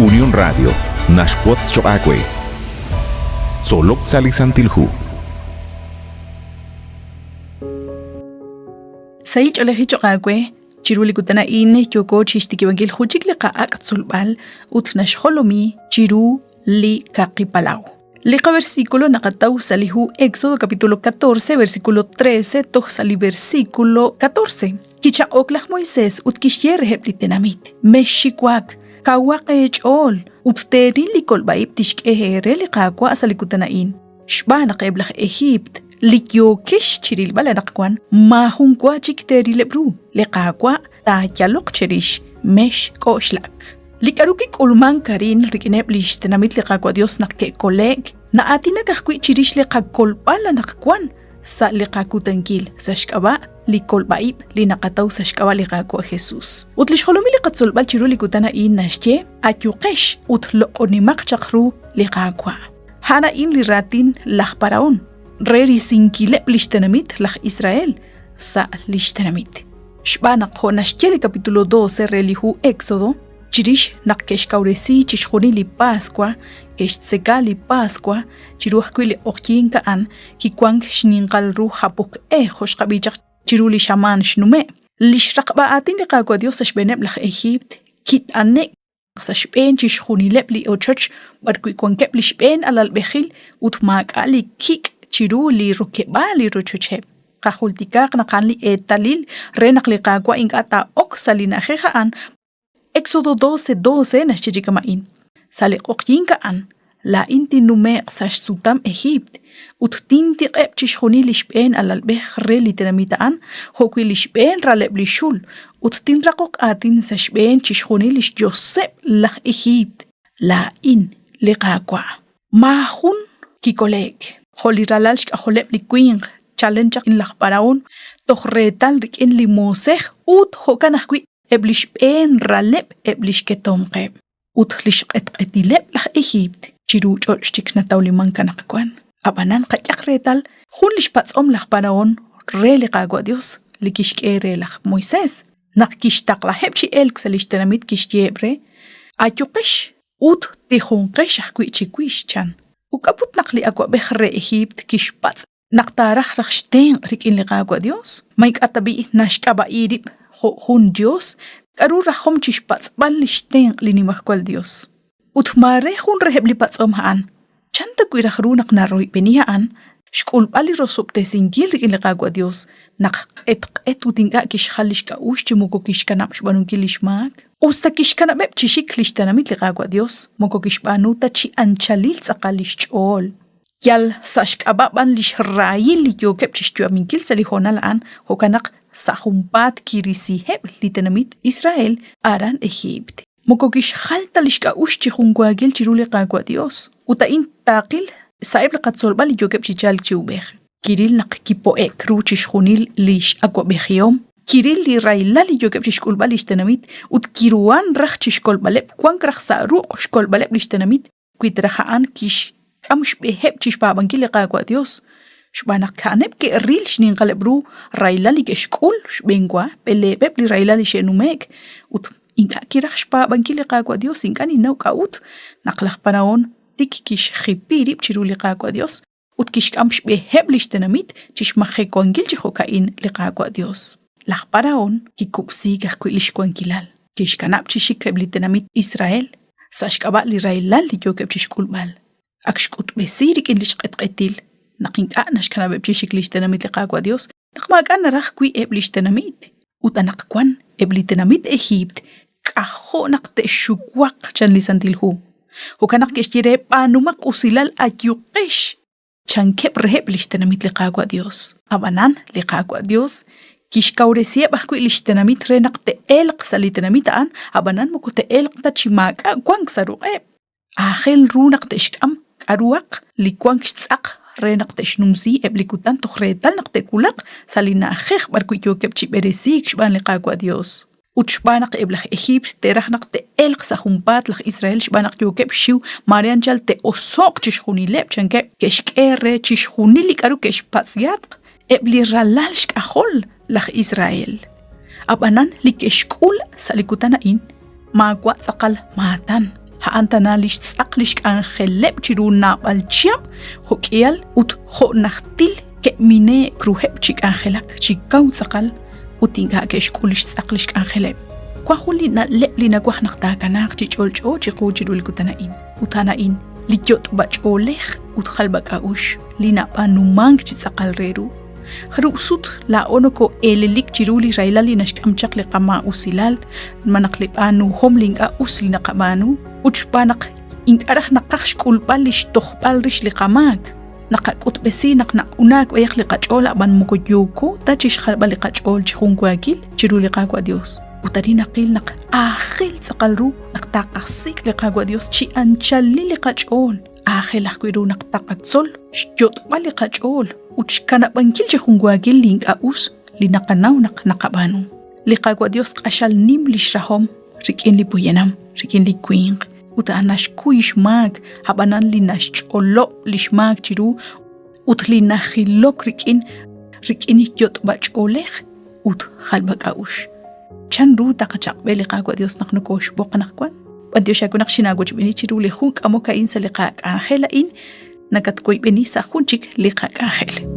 Unión Radio, Nashquots Choacue. Solok Salisantilhu. Sayich olehi Choacue, Chiruli Kutana ine, Yoko Chistikiwangil Hujikli Kaak Sulbal, Utnash Holomi, Chiru, Li Kakipalau. Liqa versículo nakataw salihu Éxodo capítulo 14, versículo 13, toh sali versículo 14. Kicha oklach Moisés utkishyer heplitenamit. Meshikwak, kawak echol, utteri likol baib tishkehere liqakwa asalikutanain. Shbana qeblach Egypt, likyokish chiril balanakwan, mahunkwa chikteri lebru, liqakwa takyalok cherish, mesh koshlak. Likaruki kulman karin rikinep lishtenamit liqakwa Dios nakke kolek, na atina kakwi chirish liqakolpala nakakwan, sa liqakutankil sa shkaba, likol baib linakataw sa shkaba liqakwa Jesus. Utlish holomi liqatsolbal chiru likutana in nashye, atyuqesh utloqonimak chakru liqakwa. Hana in liratin lakparaon, reri sinkilep lishtenamit lak Israel, sa lishtenamit. Shbanak ho nashye capítulo 12 relihu Éxodo, Chirish nakkesh kauresi chishkhoni li Pascua, kesh tseka li Pascua, chiruh kwili okyin kaan, kikwang shningal ru hapuk hosh kabijak chiru li shaman shnume. Lishraqba atin li qagwa Dios sa shbeneb lak Egypt, kit anek sa shben chishkhoni lep li ochach, barkwi kwankep li shben alal bekhil, utmak ali kik chiru li rukeba li rochocheb. Kahultikak nakan li etalil, renak li qagwa ingata ok salina khekhaan, Éxodo 12:12 nashchikamain. Sale qoqyinkaan la inti numeq sash sutam Egypt. Ut tinti qeb chishkhoni lishben alalbeh re literamitaan. Hokwi lishben raleb lishul. Ut tin raqoq atin sashben chishkhoni lish Josep la Egypt. La in liqaqwa. Mahun kikolek. Holiralalsh holeb liquing. Challenge in la paraon. Tohretal rikin limoseh. Ut hokanahkwi. Eblish ben raleb eblish ketomqeb utlish etileb la Egypt chiru chochtik na tawliman kanakwan abanan qaqretal khulish patsom la paraon rele qagwa Dios likish kere la Moisés nakish taqla hebchi elk salishtanamit kish yebre ayuqish ut tihunqish akwichikwish chan ukaput naqli akwa behre Egypt kish pats naqtarah rakhshten rikin li qagwa Dios maik atabi nashkaba irib Jun Dios, karu rahom chishpats balishten linimahkwal Dios. Utmare jun rehebli patsom haan. Chanta kuirahrunak naroi benihaan. Shkul bali rosopte singil in liqagwa Dios. Nak et utinga kishhalishka ushchimuko kishkanap shbanun kilishmak. Usta kishkanabeb chishik lishtanamit liqagwa Dios. Moko kishbanuta chi anchalil tsaqalishchol. Yal sashkababan lish rayil likyokep chishtua minkil salihonal an hokanak Sahumpat kirisi heb litenamit Israel aran Egypt. Mokokish halta lishka ushchi jungwagil chirule qagwa Dios. Uta in taqil saib laqatsolbal yokep chichal chiubeh. Kiril naq kipoe kruchish junil lish agwa behiom. Kiril li railal yokep chishkulbal lishtenamit. Ut kiruan rach chishkolbalep kwan krach sa ruq shkolbalep lishtenamit. Kuitrahaan kish kamush beheb chishbabankil qagwa Dios. Shbanak kanep ke ril shnin qalebru railali ke shkul shbengwa pelebeb li railali shenumek ut inka kirach shpa bankili qagwa Dios inkani nau kaut naqlaq panaon tikish khipirib chiruli qagwa Dios ut kish kam shbeheb lishtenamit chishmaxe kongil chihokain li qagwa Dios laq paraon kikupsi gahkwilish kwankilal kish kanap chishikeb litenamit Israel sashkaba li railal li yokeb chishkulbal akshkut besirik in lishqetqetil Nakinka nashkana bebchishik lishtenamit liqagwa Dios. Nakmakan narakwi lishtenamit. Utanakwan lishtenamit Egypt. Kaho nakte shukwak chan lisantilhu. Hukanak kishire panumak usilal akyuqish. Chan kep reheb lishtenamit liqagwa Dios. Abanan liqagwa Dios. Kishkauresia bakwi lishtenamit re nakte elq salitenamitaan. Abanan mukute elq tachimaka kwang saruqeb. Ahel ru nakte shkam. Aruak likwang shtzaq. Renak teshnumsi eblikutan tohretal nak tekulak salina khekh barku yokep chiberesik shban liqagwa Dios utshbanak eblach Egypt terah nak te elq sahumpat lak Israel shbanak yokep shiu marian chal te osok chishkhuni lep chanke keshkere chishkhuni likaru keshpatsiat ebli ralal shkahol lak Israel abanan likeshkul salikutana in magwa tsaqal matan haantana lish tsaqlish angelep chiru nabal chiam hokial ut ho nachtil ke mine kruhep chik angelak chikau tsaqal utinga ke shkulish tsaqlish angelep kwa khuli na lepli na kwa nakta kanak chicholcho chiqu chirul kutanain utanain likyot bacholekh ut khalbak aush lina panumang chitsaqal reru Harusut la onoko elelik chiruli railali nashkamchak liqama usilal manaqlip anu homling a usli naqamanu uchpanak inkarah naqash kulpalish tohpalrish liqamak naqakut besinak nakunak wayaq liqachola ban mukoyoko tachish khalba liqachol chunkwakil chiruli qaqwa Dios utarina qilnaq akhil tsaqalru naqtaqasik liqaqwa Dios chi anchalli liqachol akhil aqwiru naqtaqatsol shjot liqachol uchkana bankil chunkwakil link aus linaqanaw naqabanu liqaqwa Dios qashal nim lishrahom rikin lipuyanam rikin likwing utanash kuish mag habanan linash cholo lishmag chiru utlinahilok rikin yot bacholekh ut khalbakaush chanru taqachaq beliqaqwa Dios naqnokosh boqnaqkwan Dios yakunak shinagoch bini chiru lehunk amoka insa liqaq angela in nakatkoy beni sa hunchik liqaq angel